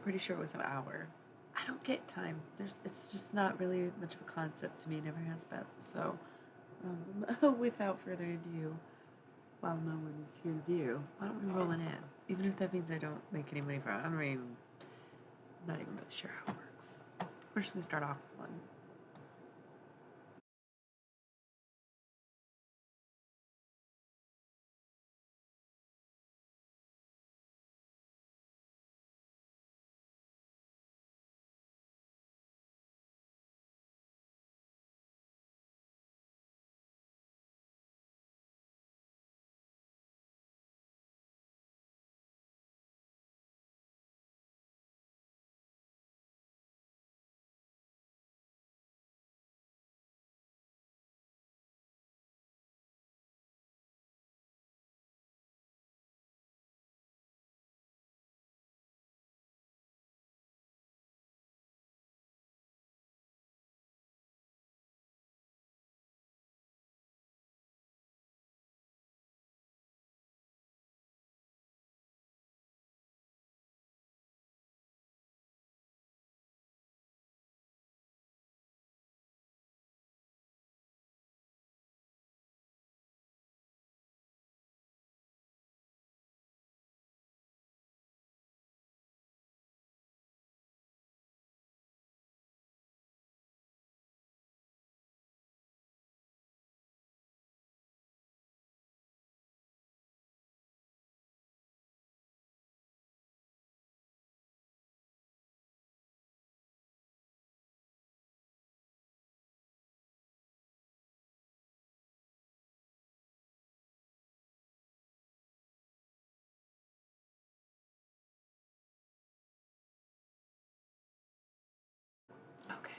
pretty sure it was an hour. I don't get time. It's just not really much of a concept to me. It never has been. So, without further ado, while no one is here to view, why don't we roll it in? Even if that means I don't make any money from it. I'm not even really sure how it works. We're just gonna start off with one. Okay.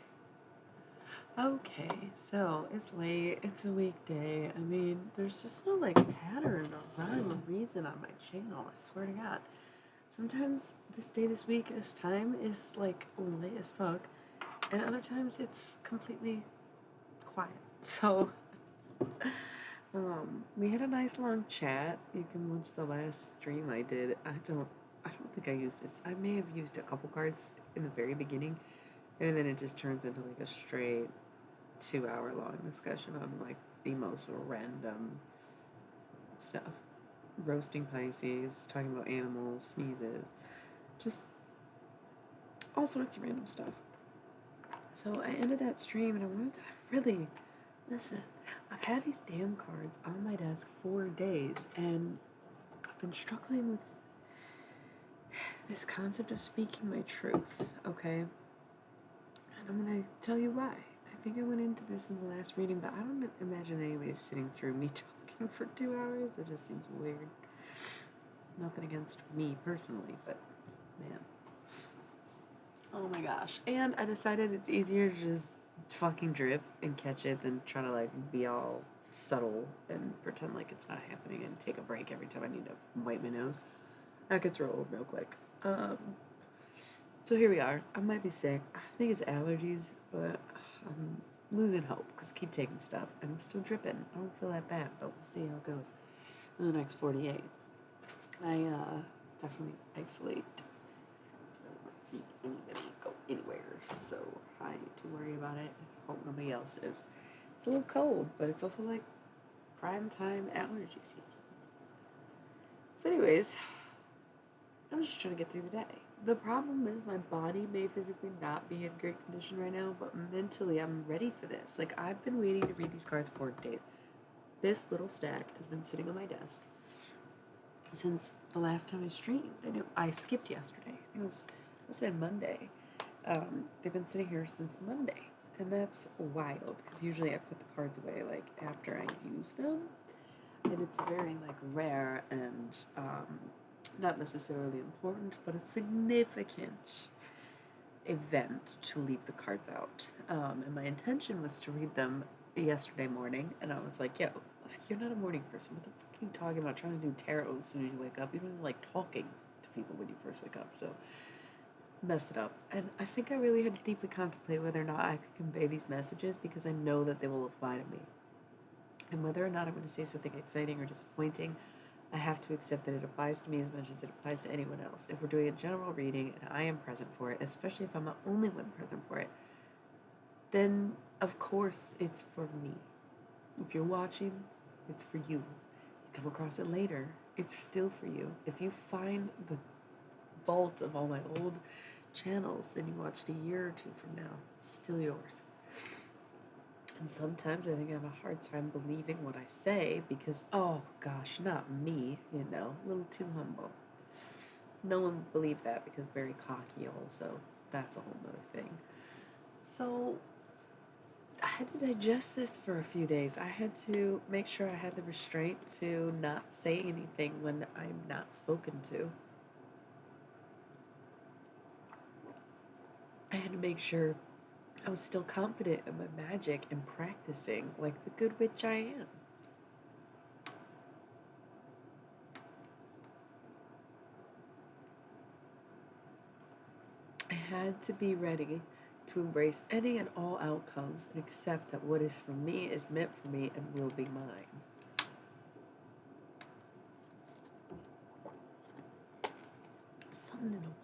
Okay, so it's late, it's a weekday. I mean, there's just no like pattern or rhyme or reason on my channel, I swear to God. Sometimes this day, this week, this time is like late as fuck, and other times it's completely quiet. So, we had a nice long chat. You can watch the last stream I did. I don't think I used this. I may have used a couple cards in the very beginning, and then it just turns into like a straight 2 hour long discussion on like the most random stuff. Roasting Pisces, talking about animals, sneezes, just all sorts of random stuff. So I ended that stream and I wanted to really listen. I've had these damn cards on my desk for days and I've been struggling with this concept of speaking my truth, okay? And I'm gonna tell you why. I think I went into this in the last reading, but I don't imagine anybody sitting through me talking for 2 hours. It just seems weird. Nothing against me personally, but man. Oh my gosh. And I decided it's easier to just fucking drip and catch it than try to like be all subtle and pretend like it's not happening and take a break every time I need to wipe my nose. That gets rolled real quick. Um, so here we are. I might be sick. I think it's allergies, but I'm losing hope because I keep taking stuff and I'm still dripping. I don't feel that bad, but we'll see how it goes in the next 48. I definitely isolate. Not see anybody go anywhere, so I need to worry about it. Hope nobody else is. It's a little cold, but it's also like prime time allergy season. So, anyways, I'm just trying to get through the day. The problem is my body may physically not be in great condition right now, but mentally I'm ready for this. Like I've been waiting to read these cards for days. This little stack has been sitting on my desk since the last time I streamed. I skipped yesterday. It was must have been Monday. They've been sitting here since Monday, and that's wild because usually I put the cards away like after I use them, and it's very like rare and not necessarily important, but a significant event to leave the cards out. And my intention was to read them yesterday morning, and I was like, yo, you're not a morning person. What the fuck are you talking about trying to do tarot as soon as you wake up? You don't even like talking to people when you first wake up, so messed it up. And I think I really had to deeply contemplate whether or not I could convey these messages because I know that they will apply to me. And whether or not I'm going to say something exciting or disappointing, I have to accept that it applies to me as much as it applies to anyone else. If we're doing a general reading and I am present for it, especially if I'm the only one present for it, then of course it's for me. If you're watching, it's for you. You come across it later, it's still for you. If you find the vault of all my old channels and you watch it a year or two from now, it's still yours. And sometimes I think I have a hard time believing what I say because, oh gosh, not me, a little too humble. No one would believe that because very cocky also. That's a whole nother thing. So I had to digest this for a few days. I had to make sure I had the restraint to not say anything when I'm not spoken to. I had to make sure I was still confident in my magic and practicing like the good witch I am. I had to be ready to embrace any and all outcomes and accept that what is for me is meant for me and will be mine. Something in the water.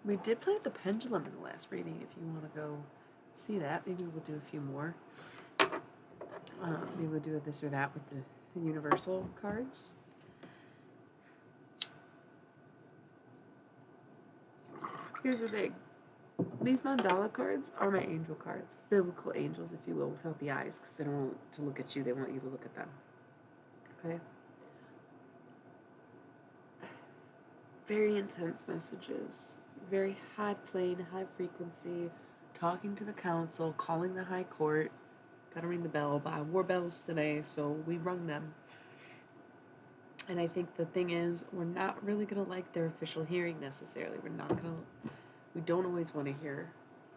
We did play with the pendulum in the last reading. If you want to go see that, maybe we'll do a few more. Maybe we'll do this or that with the universal cards. Here's the thing. These mandala cards are my angel cards. Biblical angels, if you will, without the eyes, because they don't want to look at you. They want you to look at them. Okay? Very intense messages. Very high plane, high frequency. Talking to the council, calling the high court. Gotta ring the bell. I wore bells today, so we rung them. And I think the thing is, we're not really gonna like their official hearing necessarily. We don't always want to hear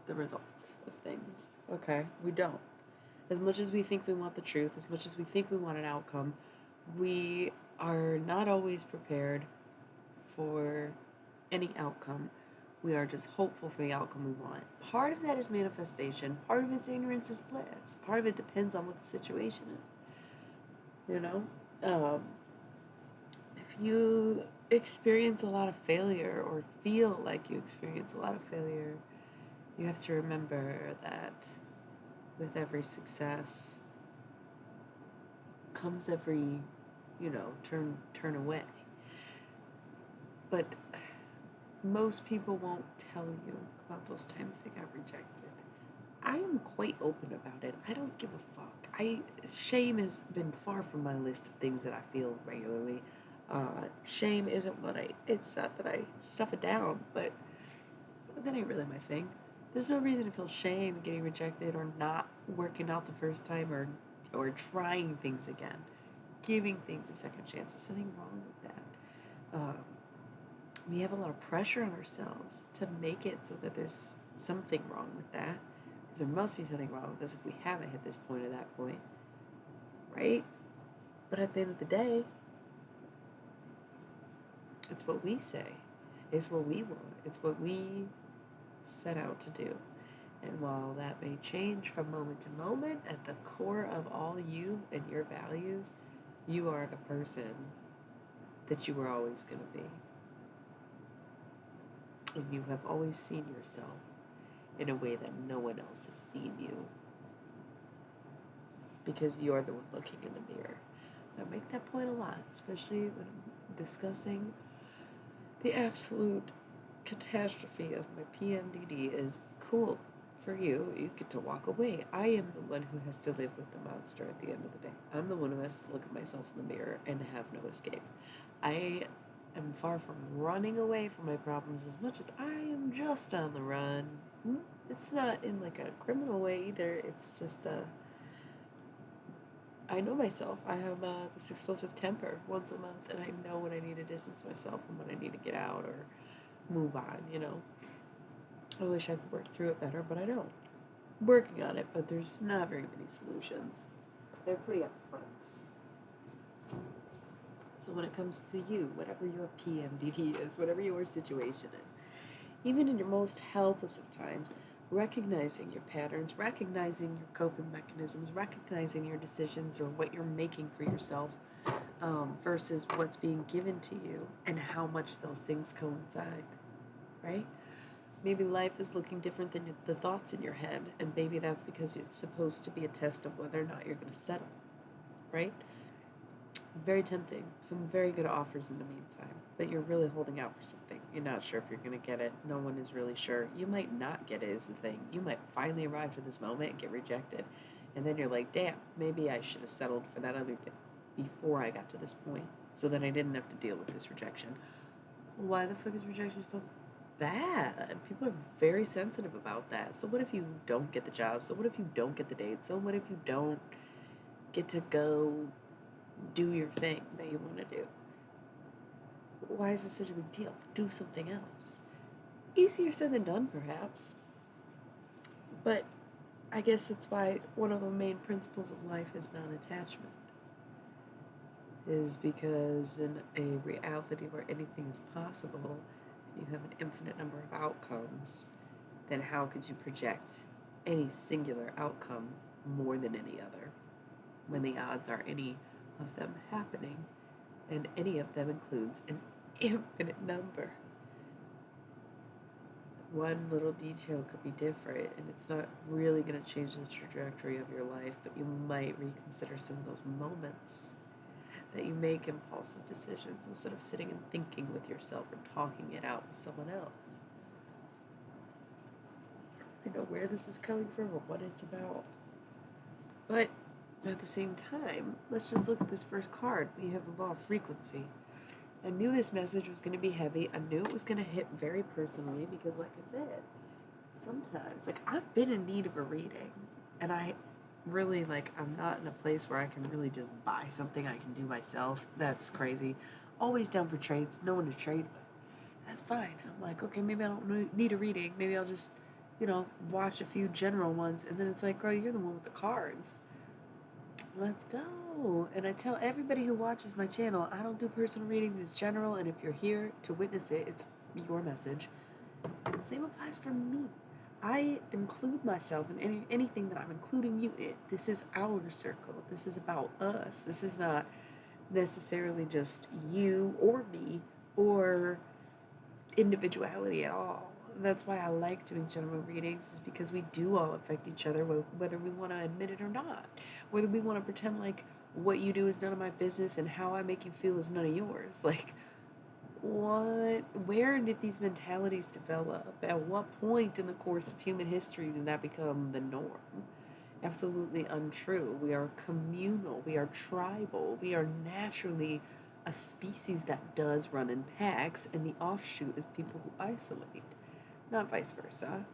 the results of things. Okay? We don't. As much as we think we want the truth, as much as we think we want an outcome, we are not always prepared for any outcome. We are just hopeful for the outcome we want. Part of that is manifestation. Part of it's ignorance is bliss. Part of it depends on what the situation is. If you experience a lot of failure or feel like you experience a lot of failure, you have to remember that with every success comes every, turn away. But most people won't tell you about those times they got rejected. I am quite open about it. I don't give a fuck. Shame has been far from my list of things that I feel regularly. Shame isn't it's not that I stuff it down, but that ain't really my thing. There's no reason to feel shame getting rejected or not working out the first time or trying things again. Giving things a second chance. There's nothing wrong with that. We have a lot of pressure on ourselves to make it so that there's something wrong with that. Because there must be something wrong with us if we haven't hit this point or that point. Right? But at the end of the day, it's what we say. It's what we want. It's what we set out to do. And while that may change from moment to moment, at the core of all you and your values, you are the person that you were always going to be. And you have always seen yourself in a way that no one else has seen you. Because you're the one looking in the mirror. I make that point a lot, especially when I'm discussing the absolute catastrophe of my PMDD is cool for you. You get to walk away. I am the one who has to live with the monster at the end of the day. I'm the one who has to look at myself in the mirror and have no escape. I am far from running away from my problems as much as I am just on the run. It's not in like a criminal way either. It's just I know myself. I have this explosive temper once a month, and I know when I need to distance myself and when I need to get out or move on, I wish I could work through it better, but I don't. I'm working on it, but there's not very many solutions. They're pretty upfront. So when it comes to you, whatever your PMDD is, whatever your situation is, Even in your most helpless of times, recognizing your patterns, recognizing your coping mechanisms, recognizing your decisions or what you're making for yourself versus what's being given to you and how much those things coincide, right? Maybe life is looking different than the thoughts in your head, and maybe that's because it's supposed to be a test of whether or not you're going to settle, right? Very tempting. Some very good offers in the meantime, but you're really holding out for something. You're not sure if you're going to get it. No one is really sure. You might not get it, is the thing. You might finally arrive to this moment and get rejected. And then you're like, damn, maybe I should have settled for that other thing before I got to this point so that I didn't have to deal with this rejection. Why the fuck is rejection so bad? People are very sensitive about that. So what if you don't get the job? So what if you don't get the date? So what if you don't get to go do your thing that you want to do? Why is this such a big deal? Do something else. Easier said than done, perhaps. But I guess that's why one of the main principles of life is non-attachment. Is because in a reality where anything is possible, and you have an infinite number of outcomes, then how could you project any singular outcome more than any other when the odds are any of them happening, and any of them includes an infinite number? One little detail could be different, and it's not really going to change the trajectory of your life, but you might reconsider some of those moments that you make impulsive decisions instead of sitting and thinking with yourself or talking it out with someone else. I don't know where this is coming from or what it's about. But at the same time, let's just look at this first card. We have the law of frequency. I knew this message was going to be heavy. I knew it was going to hit very personally because, like I said, sometimes, like, I've been in need of a reading, and I really, like, I'm not in a place where I can really just buy something I can do myself. That's crazy. Always down for trades. No one to trade with. That's fine. I'm like, okay, maybe I don't need a reading. Maybe I'll just, watch a few general ones. And then it's like, girl, you're the one with the cards. Let's go. And I tell everybody who watches my channel, I don't do personal readings. It's general. And if you're here to witness it, it's your message. Same applies for me. I include myself in anything that I'm including you in. This is our circle. This is about us. This is not necessarily just you or me or individuality at all. That's why I like doing general readings, is because we do all affect each other, whether we want to admit it or not. Whether we want to pretend like what you do is none of my business and how I make you feel is none of yours. Like, what? Where did these mentalities develop? At what point in the course of human history did that become the norm? Absolutely untrue. We are communal. We are tribal. We are naturally a species that does run in packs, and the offshoot is people who isolate, not vice versa.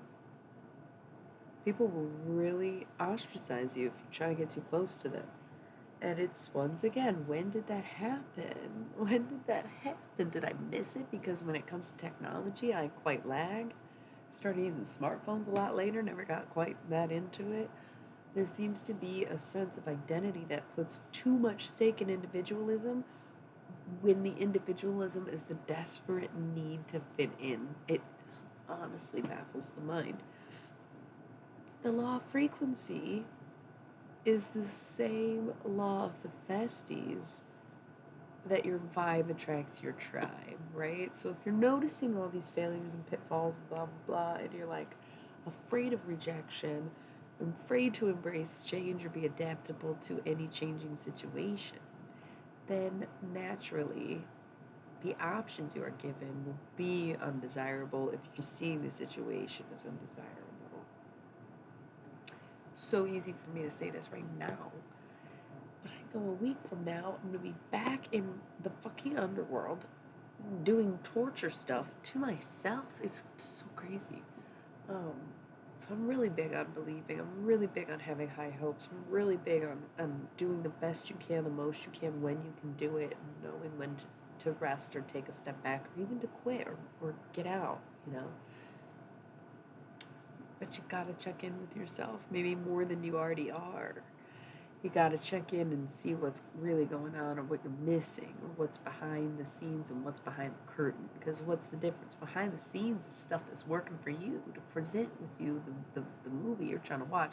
People will really ostracize you if you try to get too close to them. And it's, once again, when did that happen? When did that happen? Did I miss it? Because when it comes to technology, I quite lag. Started using smartphones a lot later, never got quite that into it. There seems to be a sense of identity that puts too much stake in individualism when the individualism is the desperate need to fit in. It honestly baffles the mind. The law of frequency is the same law of the festies, that your vibe attracts your tribe, right? So if you're noticing all these failures and pitfalls, blah, blah, blah, and you're like afraid of rejection, afraid to embrace change or be adaptable to any changing situation, then naturally the options you are given will be undesirable if you're seeing the situation as undesirable. So easy for me to say this right now, but I know a week from now I'm gonna be back in the fucking underworld doing torture stuff to myself. It's so crazy. So I'm really big on believing. I'm really big on having high hopes. I'm really big on doing the best you can, the most you can, when you can do it, and knowing when to rest or take a step back or even to quit or get out, But you gotta check in with yourself, maybe more than you already are. You got to check in and see what's really going on or what you're missing or what's behind the scenes and what's behind the curtain. Because what's the difference? Behind the scenes is stuff that's working for you to present with you the movie you're trying to watch.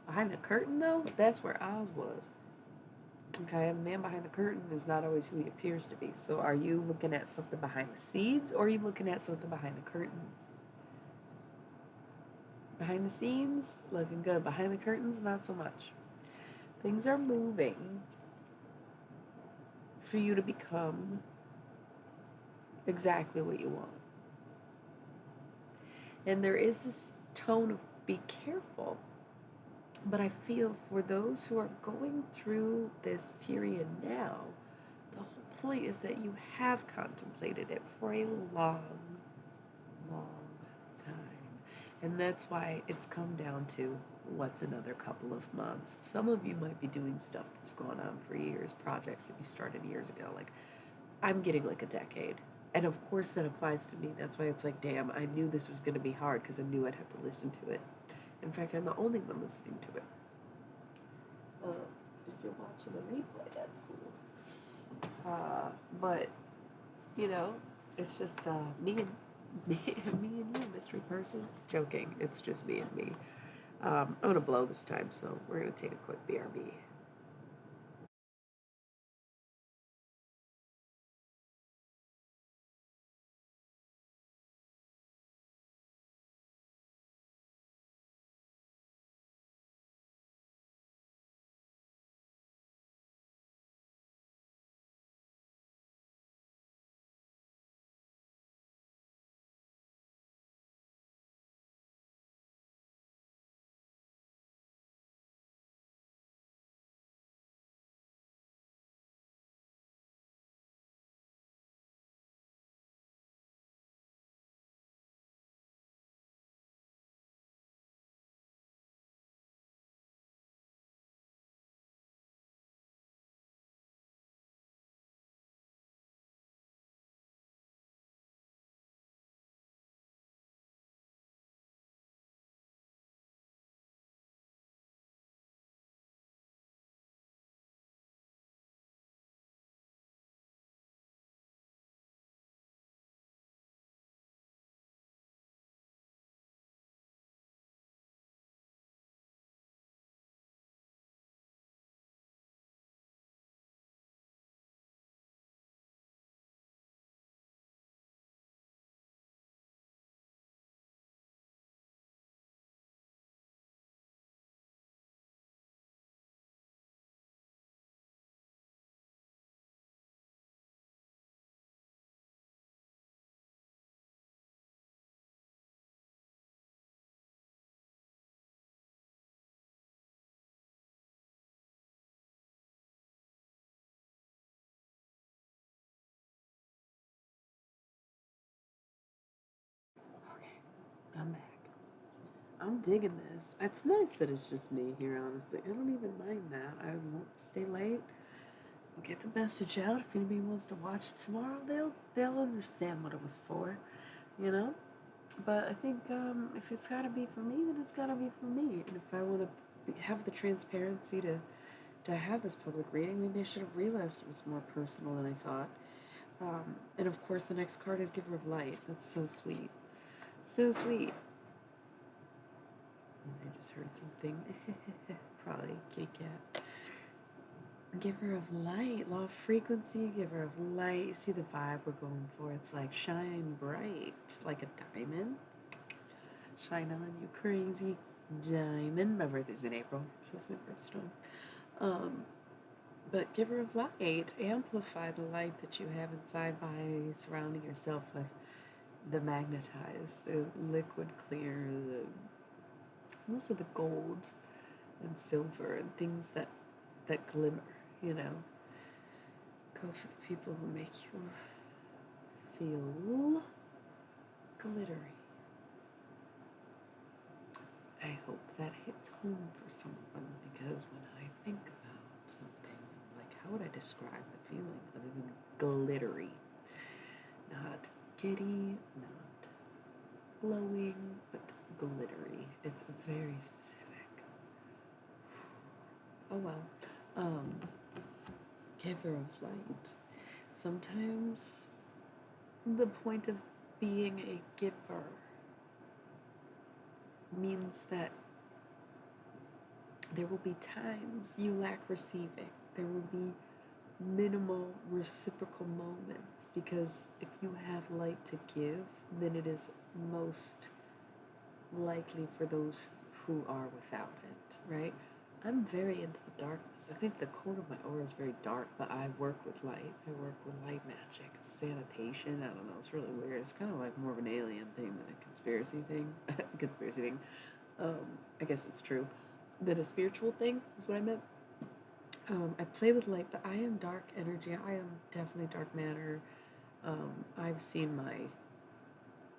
Behind the curtain, though, that's where Oz was. Okay, a man behind the curtain is not always who he appears to be. So are you looking at something behind the scenes or are you looking at something behind the curtains? Behind the scenes, looking good. Behind the curtains, not so much. Things are moving for you to become exactly what you want. And there is this tone of be careful. But I feel for those who are going through this period now, the whole point is that you have contemplated it for a long, long time. And that's why it's come down to what's another couple of months. Some of you might be doing stuff that's gone on for years, projects that you started years ago. Like, I'm getting like a decade. And of course, that applies to me. That's why it's like, damn, I knew this was going to be hard because I knew I'd have to listen to it. In fact, I'm the only one listening to it. If you're watching the replay, that's cool. But you know, it's just me and me and you, mystery person. Joking. It's just me and me. I'm gonna blow this time, so we're gonna take a quick BRB. Okay, I'm back. I'm digging this. It's nice that it's just me here, honestly. I don't even mind that. I won't stay late. We'll get the message out. If anybody wants to watch it tomorrow, they'll understand what it was for, you know? But I think if it's got to be for me, then it's got to be for me. And if I want to have the transparency to have this public reading, maybe I should have realized it was more personal than I thought. And of course, the next card is Giver of Light. That's so sweet. So sweet. And I just heard something. Probably kitty cat. Giver of light, law of frequency, giver of light. You see the vibe we're going for. It's like shine bright, like a diamond. Shine on, you crazy diamond. My birthday's in April, so it's my birthstone. But giver of light, amplify the light that you have inside by surrounding yourself with the magnetized, the liquid clear, most of the gold and silver and things that glimmer, you know. Go for the people who make you feel glittery. I hope that hits home for someone because when I think about something, like how would I describe the feeling other than glittery? Not giddy, not glowing, but glittery. It's very specific. Oh well. Um, Giver of light. Sometimes the point of being a giver means that there will be times you lack receiving. There will be minimal reciprocal moments because if you have light to give, then it is most likely for those who are without it, right? I'm very into the darkness. I think the code of my aura is very dark, but I work with light. I work with light magic. It's sanitation. I don't know. It's really weird. It's kind of like more of an alien thing than a conspiracy thing. Conspiracy thing. I guess it's true. Than a spiritual thing is what I meant. I play with light, but I am dark energy. I am definitely dark matter. I've seen my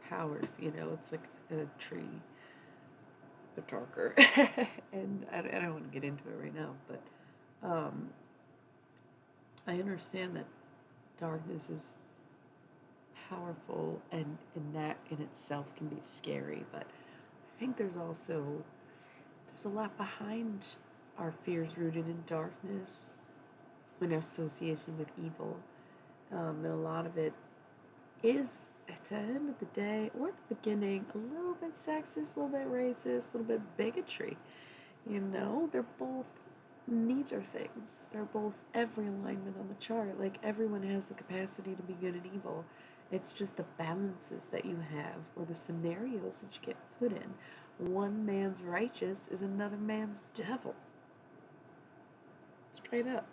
powers. It's like a tree, but darker. And I don't want to get into it right now, but um, I understand that darkness is powerful, and that in itself can be scary. But I think there's a lot behind our fears rooted in darkness, in association with evil, and a lot of it is at the end of the day or at the beginning a little bit sexist, a little bit racist, a little bit bigotry. They're both neither things. They're both every alignment on the chart. Like everyone has the capacity to be good and evil. It's just the balances that you have or the scenarios that you get put in. One man's righteous is another man's devil. Straight up.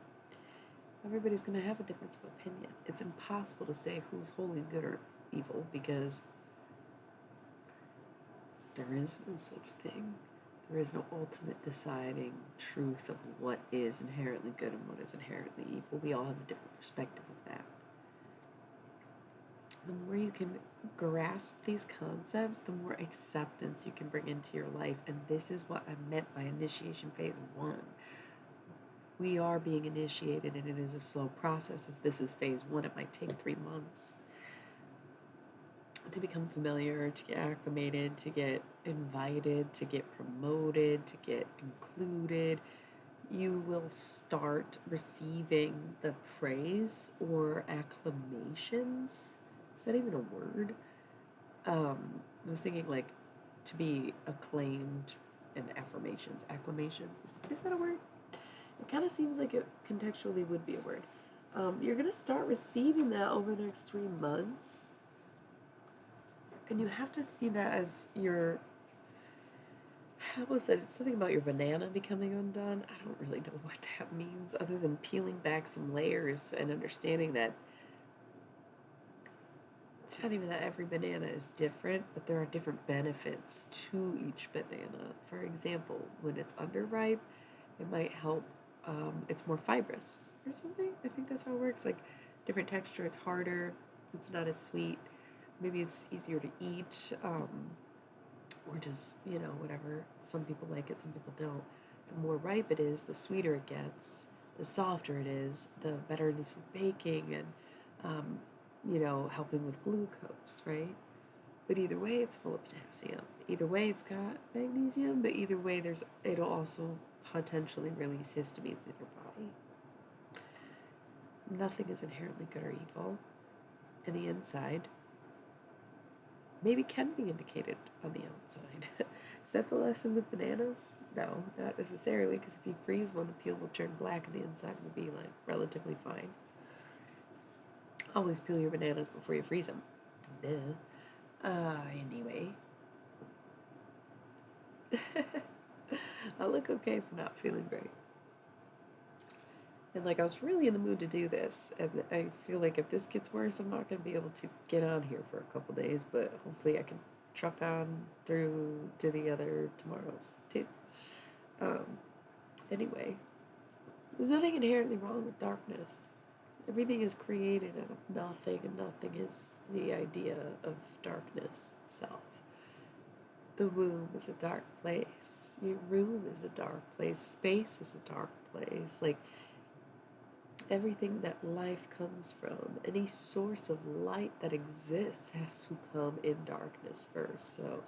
Everybody's going to have a difference of opinion. It's impossible to say who's wholly good or evil because there is no such thing. There is no ultimate deciding truth of what is inherently good and what is inherently evil. We all have a different perspective of that. The more you can grasp these concepts, the more acceptance you can bring into your life. And this is what I meant by initiation phase 1. We are being initiated, and it is a slow process. As this is phase 1, it might take 3 months to become familiar, to get acclimated, to get invited, to get promoted, to get included. You will start receiving the praise or acclamations. Is that even a word? I was thinking like to be acclaimed and affirmations, acclamations. Is that a word? It kind of seems like it contextually would be a word. You're going to start receiving that over the next 3 months. And you have to see that as your, how was it? It's something about your banana becoming undone. I don't really know what that means other than peeling back some layers and understanding that it's not even that every banana is different, but there are different benefits to each banana. For example, when it's underripe, it might help, it's more fibrous or something. I think that's how it works. Like different texture, it's harder, it's not as sweet. Maybe it's easier to eat, or just, whatever. Some people like it, some people don't. The more ripe it is, the sweeter it gets, the softer it is, the better it is for baking and, helping with glucose, right? But either way, it's full of potassium. Either way, it's got magnesium, but either way, it'll also potentially release histamines in your body. Nothing is inherently good or evil. And the inside maybe can be indicated on the outside. Is that the lesson with bananas? No, not necessarily, because if you freeze one, the peel will turn black and the inside will be like relatively fine. Always peel your bananas before you freeze them. Duh. Anyway. I look okay for not feeling great. And I was really in the mood to do this, and I feel like if this gets worse, I'm not going to be able to get on here for a couple days, but hopefully I can truck on through to the other tomorrows, too. Anyway, there's nothing inherently wrong with darkness. Everything is created out of nothing, and nothing is the idea of darkness itself. The womb is a dark place. Your room is a dark place. Space is a dark place. Everything that life comes from, any source of light that exists has to come in darkness first. So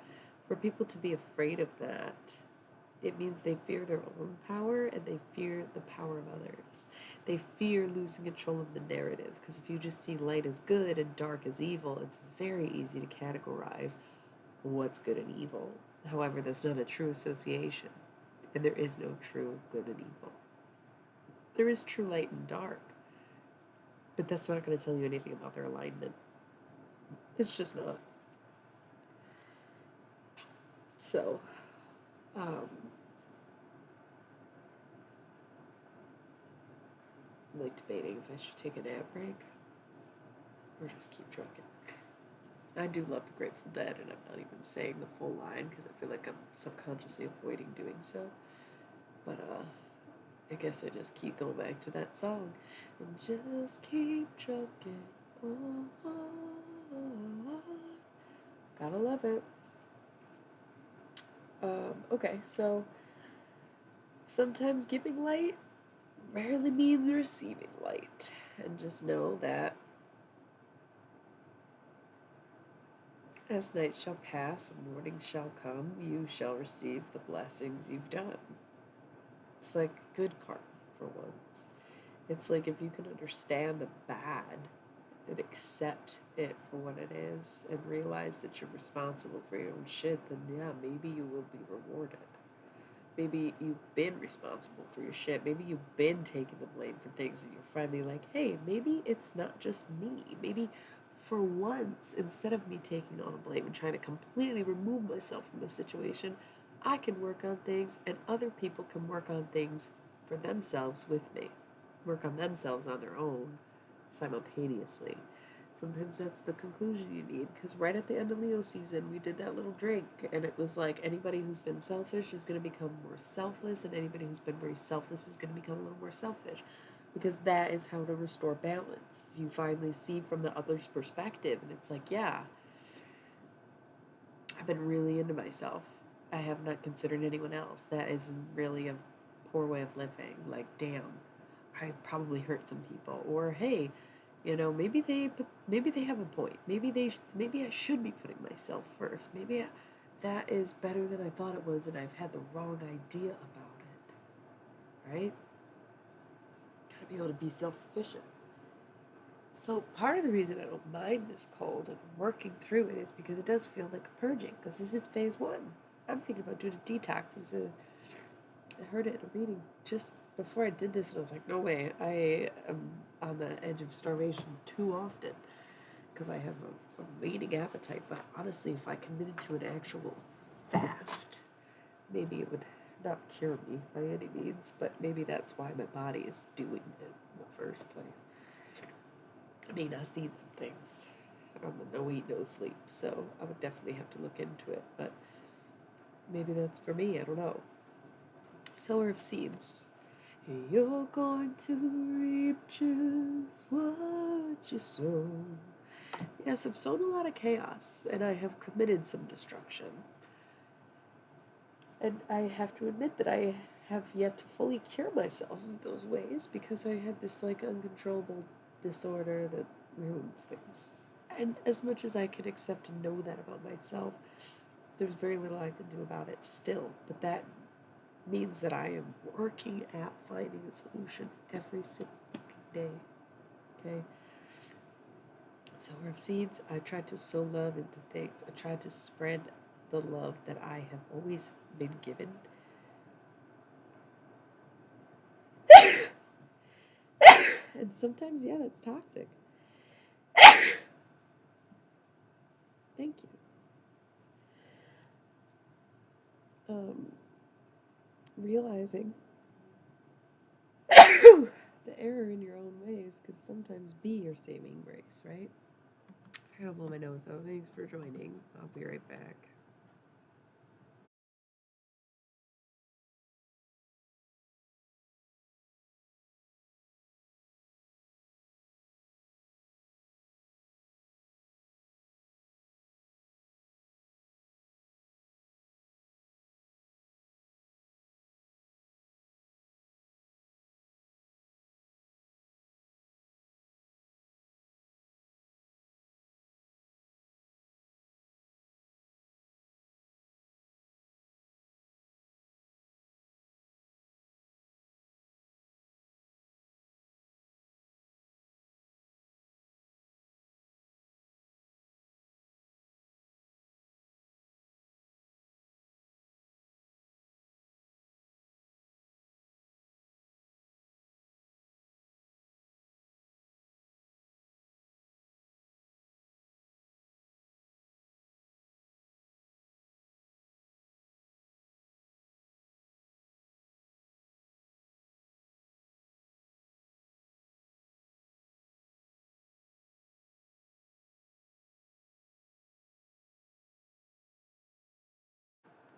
for people to be afraid of that It means they fear their own power and they fear the power of others. They fear losing control of the narrative because if you just see light as good and dark as evil, it's very easy to categorize what's good and evil. However, that's not a true association, and there is no true good and evil. There is true light and dark, but that's not going to tell you anything about their alignment. It's just not. So, um, I'm like debating if I should take a nap break or just keep trucking. I do love the Grateful Dead, and I'm not even saying the full line because I feel like I'm subconsciously avoiding doing so. But I guess I just keep going back to that song and just keep trucking. Oh, gotta love it. Okay, so sometimes giving light rarely means receiving light, and just know that as night shall pass and morning shall come, you shall receive the blessings you've done. It's like good karma for once. It's like if you can understand the bad and accept it for what it is and realize that you're responsible for your own shit, then yeah, maybe you will be rewarded. Maybe you've been responsible for your shit. Maybe you've been taking the blame for things and you're finally like, hey, maybe it's not just me. Maybe for once, instead of me taking all the blame and trying to completely remove myself from the situation, I can work on things and other people can work on things for themselves with me, work on themselves on their own simultaneously. Sometimes that's the conclusion you need because right at the end of Leo season, we did that little drink, and it was like anybody who's been selfish is going to become more selfless, and anybody who's been very selfless is going to become a little more selfish because that is how to restore balance. You finally see from the other's perspective, and it's like, yeah, I've been really into myself. I have not considered anyone else. That is really a poor way of living. Like, damn, I probably hurt some people. Or hey, maybe they have a point. Maybe I should be putting myself first. That is better than I thought it was, and I've had the wrong idea about it. Right? Gotta be able to be self-sufficient. So part of the reason I don't mind this cold and I'm working through it is because it does feel like a purging. Because this is phase one. I'm thinking about doing a detox. I heard it in a reading just before I did this, and I was like, no way. I am on the edge of starvation too often because I have a waning appetite. But honestly, if I committed to an actual fast, maybe it would not cure me by any means, but maybe that's why my body is doing it in the first place. I mean, I've seen some things on the no eat, no sleep, so I would definitely have to look into it, but maybe that's for me, I don't know. Sower of seeds. You're going to reap just what you sow. Yes, I've sown a lot of chaos, and I have committed some destruction. And I have to admit that I have yet to fully cure myself of those ways because I have this like uncontrollable disorder that ruins things. And as much as I can accept and know that about myself, there's very little I can do about it still. But that means that I am working at finding a solution every single day. Okay? Sower of seeds, I try to sow love into things. I try to spread the love that I have always been given. And sometimes, yeah, that's toxic. Thank you. Realizing the error in your own ways could sometimes be your saving grace, right? I gotta blow my nose out. Thanks for joining. I'll be right back.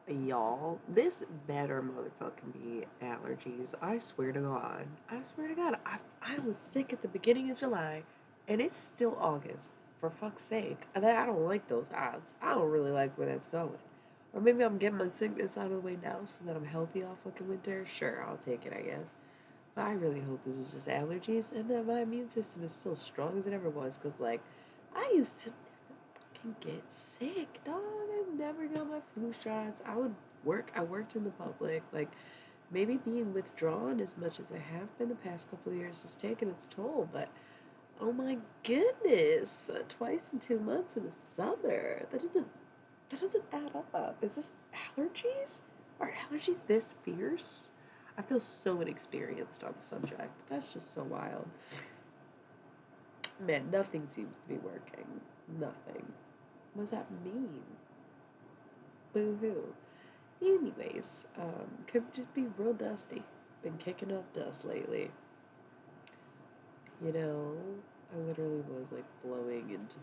Y'all, this better motherfucking be allergies. I swear to God. I swear to God. I was sick at the beginning of July, and it's still August. For fuck's sake. I don't like those odds. I don't really like where that's going. Or maybe I'm getting my sickness out of the way now so that I'm healthy all fucking winter. Sure, I'll take it, I guess. But I really hope this is just allergies and that my immune system is still strong as it ever was. Because, like, I used to can get sick, dog. I never got my flu shots. I worked in the public. Like, maybe being withdrawn as much as I have been the past couple of years has taken its toll, but oh my goodness, twice in 2 months in the summer. That doesn't add up. Is this allergies? Are allergies this fierce? I feel so inexperienced on the subject. That's just so wild. Man, nothing seems to be working. Nothing. What does that mean? Boo hoo. Anyways, could just be real dusty. Been kicking up dust lately. You know, I literally was like blowing into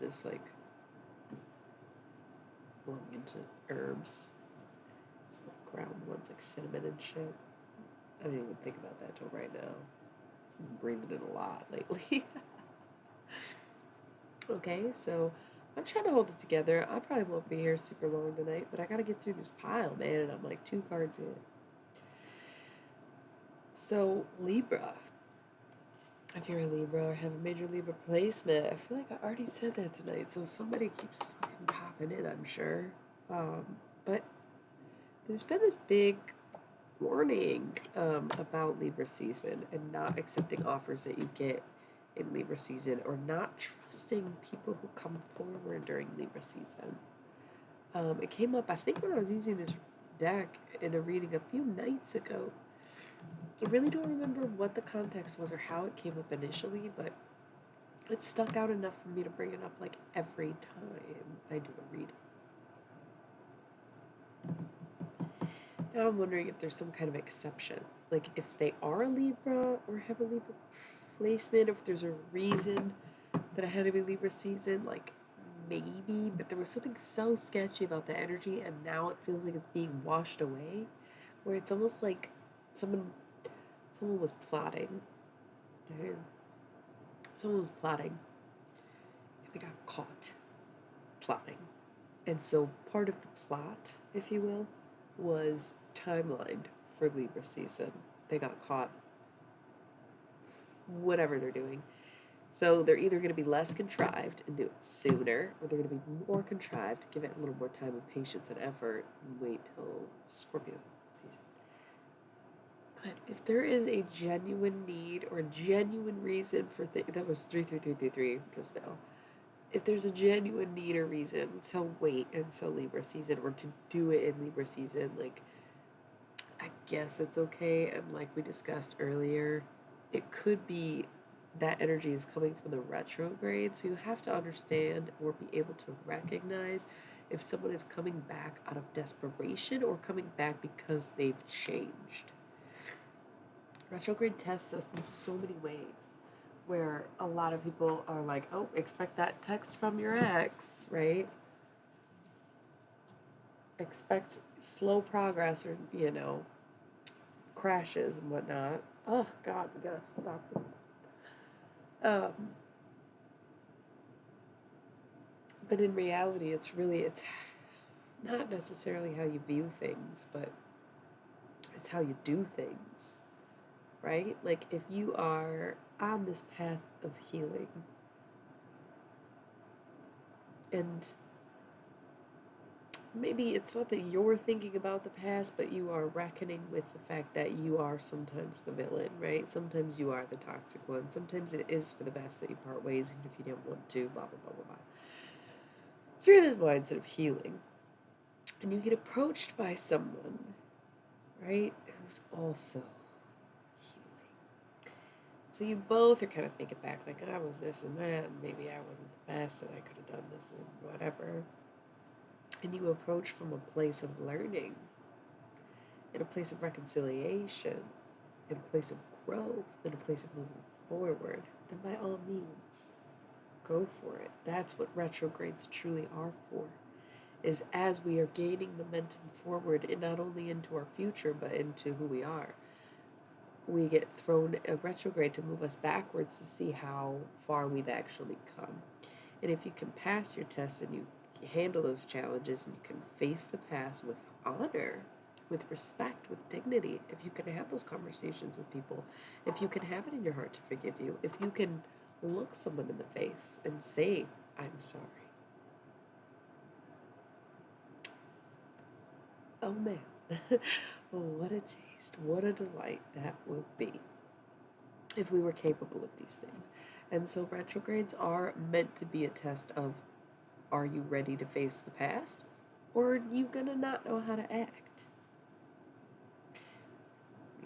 herbs. Some ground ones like cinnamon and shit. I didn't even think about that till right now. I'm breathing in a lot lately. Okay, so I'm trying to hold it together. I probably won't be here super long tonight, but I gotta get through this pile, man, and I'm like 2 cards in. So, Libra. If you're a Libra or have a major Libra placement, I feel like I already said that tonight, so somebody keeps fucking popping in, I'm sure. But there's been this big warning about Libra season and not accepting offers that you get in Libra season or not trusting people who come forward during Libra season. It came up, I think, when I was using this deck in a reading a few nights ago. I really don't remember what the context was or how it came up initially, but it stuck out enough for me to bring it up like every time I do a reading. Now I'm wondering if there's some kind of exception. Like if they are a Libra or have a Libra placement, if there's a reason that I had to be Libra season, like maybe, but there was something so sketchy about the energy and now it feels like it's being washed away, where it's almost like someone was plotting. Right? Someone was plotting and they got caught plotting. And so part of the plot, if you will, was timelined for Libra season. They got caught, whatever they're doing. So they're either going to be less contrived and do it sooner, or they're going to be more contrived, give it a little more time and patience and effort, and wait till Scorpio season. But if there is a genuine need or genuine reason for that was 33333 just now. If there's a genuine need or reason to wait until Libra season or to do it in Libra season, like, I guess it's okay. And like we discussed earlier, it could be that energy is coming from the retrograde. So you have to understand or be able to recognize if someone is coming back out of desperation or coming back because they've changed. Retrograde tests us in so many ways, where a lot of people are like, oh, expect that text from your ex, right? Expect slow progress or, crashes and whatnot. Oh, God, we gotta stop it. But in reality, it's not necessarily how you view things, but it's how you do things, right? Like, if you are on this path of healing and maybe it's not that you're thinking about the past, but you are reckoning with the fact that you are sometimes the villain, right? Sometimes you are the toxic one. Sometimes it is for the best that you part ways, even if you didn't want to, blah, blah, blah, blah, blah. So you're in this mindset of healing. And you get approached by someone, right, who's also healing. So you both are kind of thinking back, like, I was this and that, and maybe I wasn't the best, and I could have done this and whatever. And you approach from a place of learning, in a place of reconciliation, in a place of growth, in a place of moving forward, then by all means, go for it. That's what retrogrades truly are for. is as we are gaining momentum forward, and not only into our future, but into who we are, we get thrown a retrograde to move us backwards to see how far we've actually come. And if you can pass your tests and you handle those challenges and you can face the past with honor, with respect, with dignity, if you can have those conversations with people, if you can have it in your heart to forgive you, if you can look someone in the face and say, I'm sorry. Oh man, what a taste, what a delight that would be if we were capable of these things. And so retrogrades are meant to be a test of, are you ready to face the past? Or are you gonna not know how to act?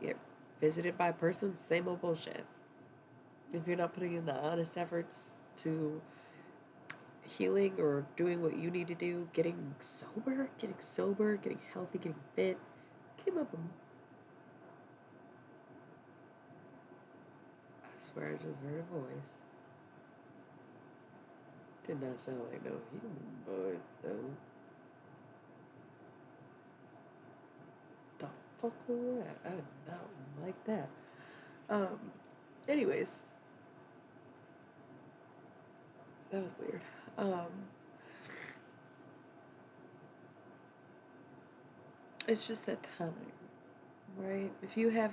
You get visited by a person, same old bullshit. If you're not putting in the honest efforts to healing or doing what you need to do, getting sober, getting healthy, getting fit, came up. I swear I just heard a voice. Did not sound like no human voice, though. The fuck was that? I did not like that. Anyways, that was weird. It's just that time, right? If you have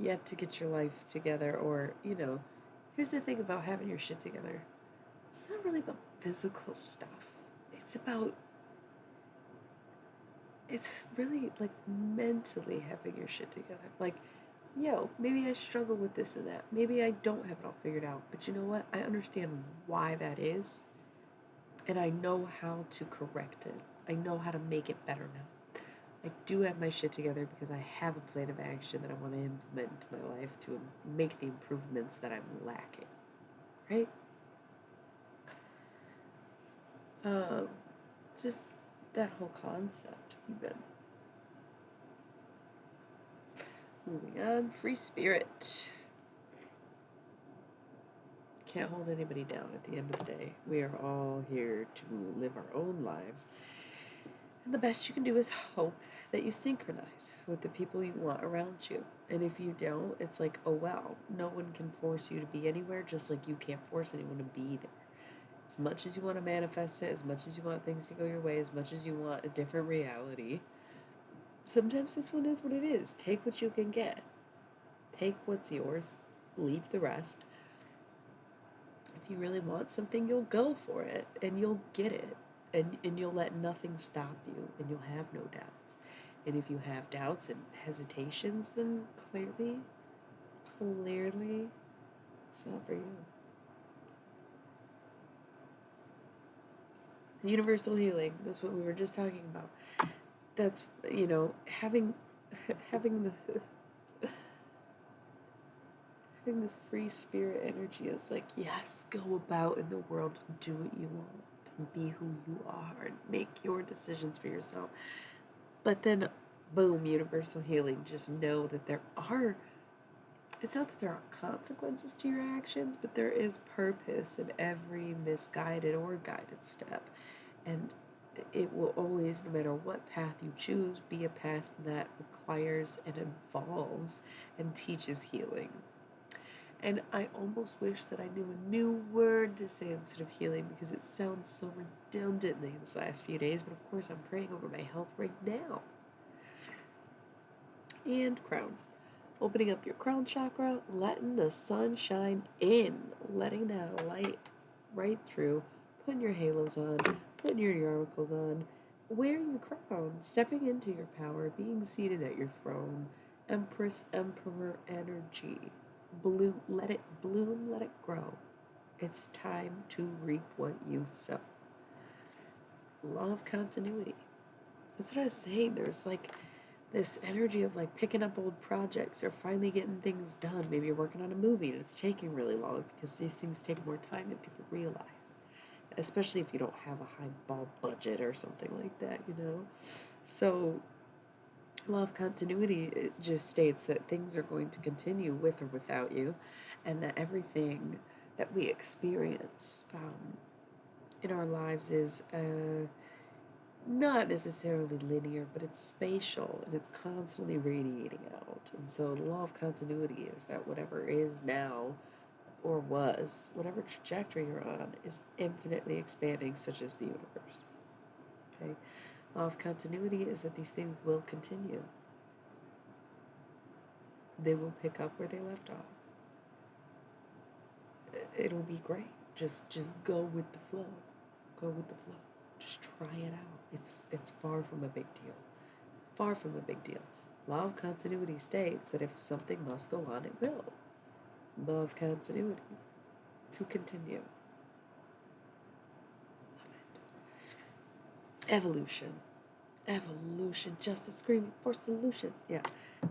yet to get your life together, or, here's the thing about having your shit together, it's not really about physical stuff. It's really like mentally having your shit together. Like, maybe I struggle with this and that. Maybe I don't have it all figured out. But you know what? I understand why that is. And I know how to correct it. I know how to make it better now. I do have my shit together because I have a plan of action that I want to implement into my life to make the improvements that I'm lacking. Right? Just that whole concept, even. Moving on, free spirit. Can't hold anybody down at the end of the day. We are all here to live our own lives. And the best you can do is hope that you synchronize with the people you want around you. And if you don't, it's like, oh well, no one can force you to be anywhere, just like you can't force anyone to be there. As much as you want to manifest it, as much as you want things to go your way, as much as you want a different reality, sometimes this one is what it is. Take what you can get. Take what's yours. Leave the rest. If you really want something, you'll go for it and you'll get it. And you'll let nothing stop you and you'll have no doubts. And if you have doubts and hesitations, then clearly, it's not for you. Universal healing, that's what we were just talking about. That's, having the having the free spirit energy is like, yes, go about in the world and do what you want and be who you are and make your decisions for yourself. But then, boom, universal healing. Just know that it's not that there aren't consequences to your actions, but there is purpose in every misguided or guided step. And it will always, no matter what path you choose, be a path that requires and involves and teaches healing. And I almost wish that I knew a new word to say instead of healing, because it sounds so redundantly in these last few days, but of course I'm praying over my health right now. And crown. Opening up your crown chakra, letting the sun shine in, letting that light right through, putting your halos on, putting your oracles on, wearing the crown, stepping into your power, being seated at your throne, Empress, Emperor energy. Let it bloom, let it grow. It's time to reap what you sow. Law of continuity. That's what I was saying. There's like this energy of like picking up old projects or finally getting things done. Maybe you're working on a movie and it's taking really long because these things take more time than people realize. Especially if you don't have a high ball budget or something like that, So law of continuity, it just states that things are going to continue with or without you, and that everything that we experience in our lives is not necessarily linear, but it's spatial and it's constantly radiating out. And so the law of continuity is that whatever is now or was, whatever trajectory you're on, is infinitely expanding, such as the universe. Okay? Law of continuity is that these things will continue. They will pick up where they left off. It'll be great. Just go with the flow. Go with the flow. Just try it out. It's far from a big deal. Far from a big deal. Law of continuity states that if something must go on, it will. Law of continuity. To continue. Love it. Evolution. Evolution. Justice screaming for solution. Yeah.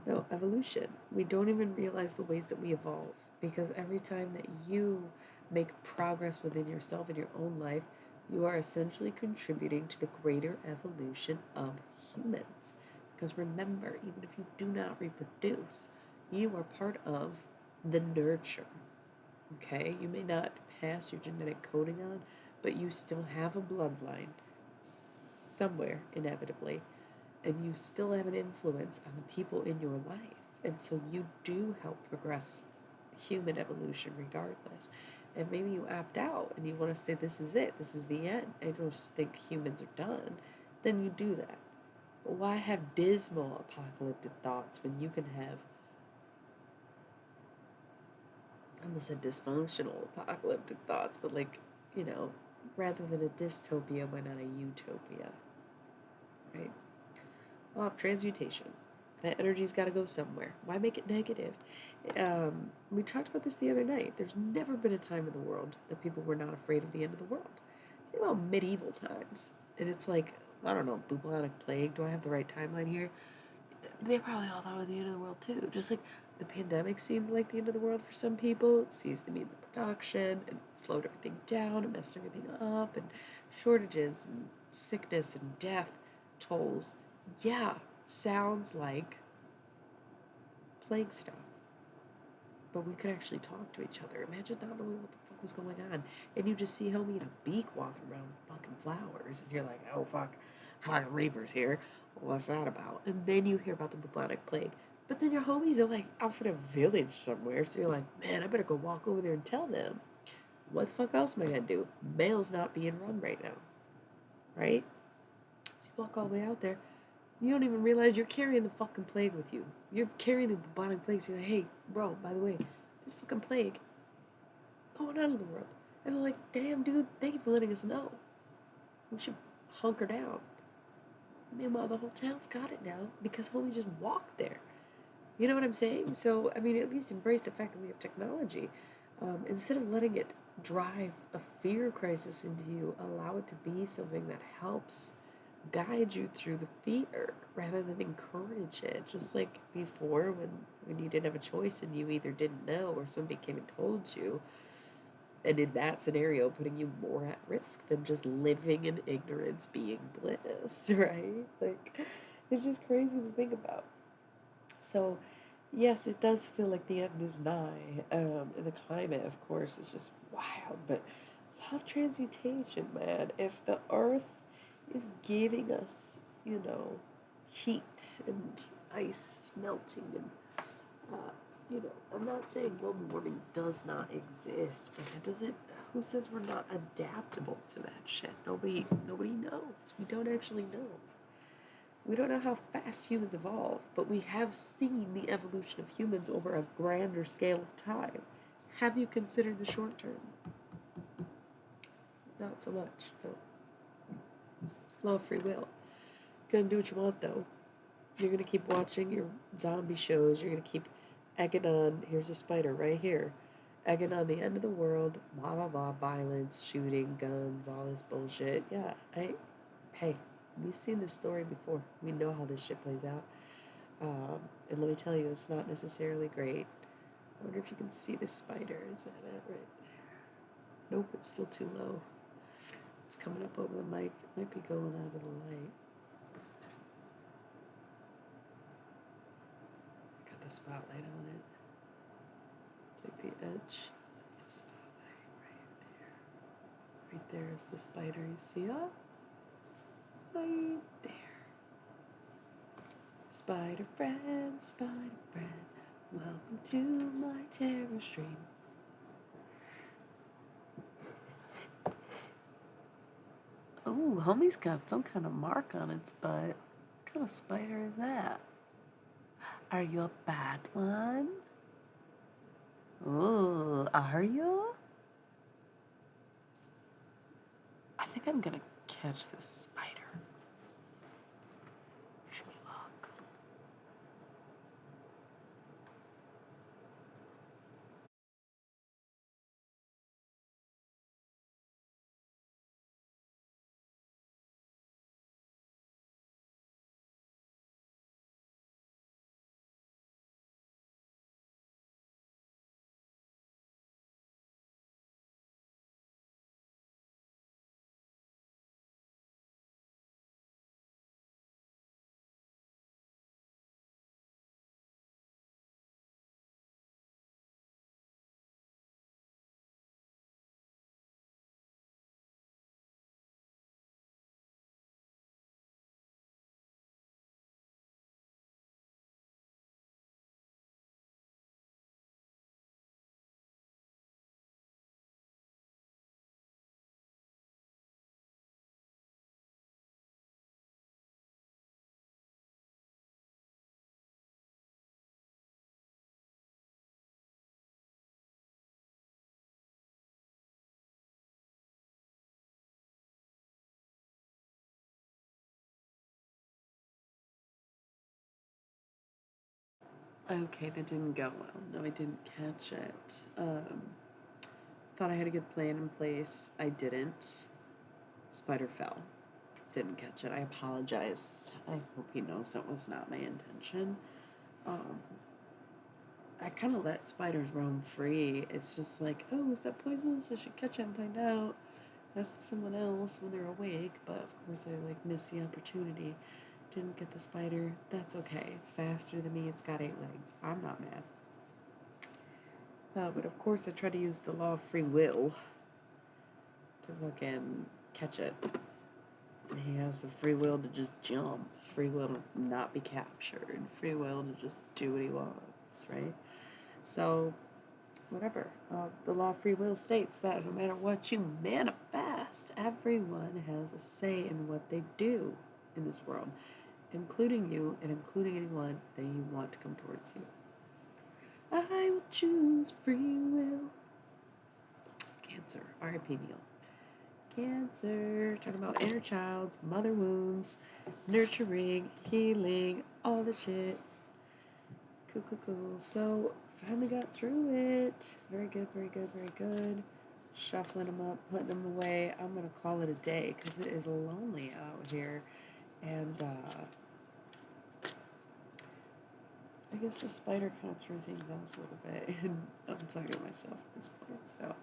No, evolution. We don't even realize the ways that we evolve, because every time that you make progress within yourself in your own life, you are essentially contributing to the greater evolution of humans. Because remember, even if you do not reproduce, you are part of the nurture. Okay? You may not pass your genetic coding on, but you still have a bloodline somewhere, inevitably, and you still have an influence on the people in your life. And so you do help progress human evolution regardless. And maybe you opt out and you want to say, this is it, this is the end, I just think humans are done, then you do that. But why have dismal apocalyptic thoughts when you can have, I almost said dysfunctional apocalyptic thoughts, but like, rather than a dystopia, why not a utopia? Right? Law of transmutation. That energy's got to go somewhere. Why make it negative? We talked about this the other night. There's never been a time in the world that people were not afraid of the end of the world. Think about medieval times. And it's like, I don't know, bubonic plague. Do I have the right timeline here? They probably all thought it was the end of the world too. Just like the pandemic seemed like the end of the world for some people. It seized the means of production and slowed everything down and messed everything up, and shortages and sickness and death tolls. Yeah, sounds like plague stuff. But we could actually talk to each other. Imagine not knowing what the fuck was going on. And you just see homie in a beak walking around with fucking flowers. And you're like, oh fuck, fucking reapers here. What's that about? And then you hear about the bubonic plague. But then your homies are like out for a village somewhere. So you're like, man, I better go walk over there and tell them. What the fuck else am I gonna do? Mail's not being run right now. Right? So you walk all the way out there. You don't even realize you're carrying the fucking plague with you. You're carrying the bubonic plague. So you're like, hey, bro, by the way, this fucking plague going on in the world. And they're like, damn, dude, thank you for letting us know. We should hunker down. Meanwhile, the whole town's got it now because homie just walked there. You know what I'm saying? So, I mean, at least embrace the fact that we have technology. Instead of letting it drive a fear crisis into you, allow it to be something that helps guide you through the fear rather than encourage it. Just like before, when you didn't have a choice and you either didn't know or somebody came and told you, and in that scenario putting you more at risk than just living in ignorance being bliss, right? Like, it's just crazy to think about. So yes, it does feel like the end is nigh, and the climate, of course, is just wild, but love transmutation, man. If the earth is giving us, heat and ice melting and, I'm not saying global warming does not exist, but it doesn't, who says we're not adaptable to that shit? Nobody knows. We don't actually know. We don't know how fast humans evolve, but we have seen the evolution of humans over a grander scale of time. Have you considered the short term? Not so much, no. Law of free will. You're gonna do what you want, though. You're gonna keep watching your zombie shows. You're gonna keep egging on. Here's a spider right here. Egging on the end of the world. Blah blah blah. Violence, shooting, guns, all this bullshit. Yeah, hey, we've seen this story before. We know how this shit plays out. And let me tell you, it's not necessarily great. I wonder if you can see this spider. Is that it right there? Nope, it's still too low. It's coming up over the mic. It might be going out of the light. Got the spotlight on it. It's like the edge of the spotlight right there. Right there is the spider. You see that? right there. Spider friend, welcome to my terror stream. Oh, homie's got some kind of mark on its butt. What kind of spider is that? Are you a bad one? Oh, are you? I think I'm gonna catch this spider. Wish me luck. Okay, that didn't go well. No, I didn't catch it. Thought I had a good plan in place. I didn't. Spider fell. Didn't catch it. I apologize. I hope he knows that was not my intention. Um, I kind of let spiders roam free. It's just like, oh, is that poisonous? I should catch it and find out. Ask someone else when they're awake. But of course, I miss the opportunity. Didn't get the spider. That's okay. It's faster than me. It's got 8 legs. I'm not mad. But of course, I try to use the law of free will to fucking catch it. He has the free will to just jump, free will to not be captured, free will to just do what he wants, right? So, whatever. The law of free will states that no matter what you manifest, everyone has a say in what they do in this world, including you and including anyone that you want to come towards you. I will choose free will. Cancer, R.I.P. Neil. Cancer, talking about inner child, mother wounds, nurturing, healing, all the shit. Cool. So, finally got through it. Very good. Shuffling them up, putting them away. I'm going to call it a day because it is lonely out here. And I guess the spider kind of threw things off a little bit. And I'm talking to myself at this point. So,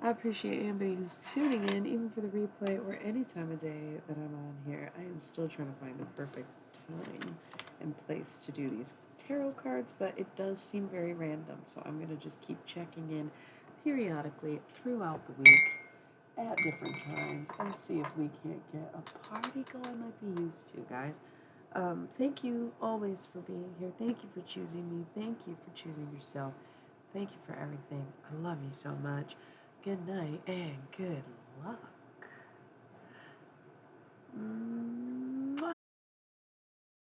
I appreciate anybody who's tuning in, even for the replay or any time of day that I'm on here. I am still trying to find the perfect time and place to do these tarot cards, but it does seem very random, so I'm going to just keep checking in periodically throughout the week at different times and see if we can't get a party going like we used to, guys. Thank you always for being here. Thank you for choosing me. Thank you for choosing yourself. Thank you for everything. I love you so much. Good night and good luck.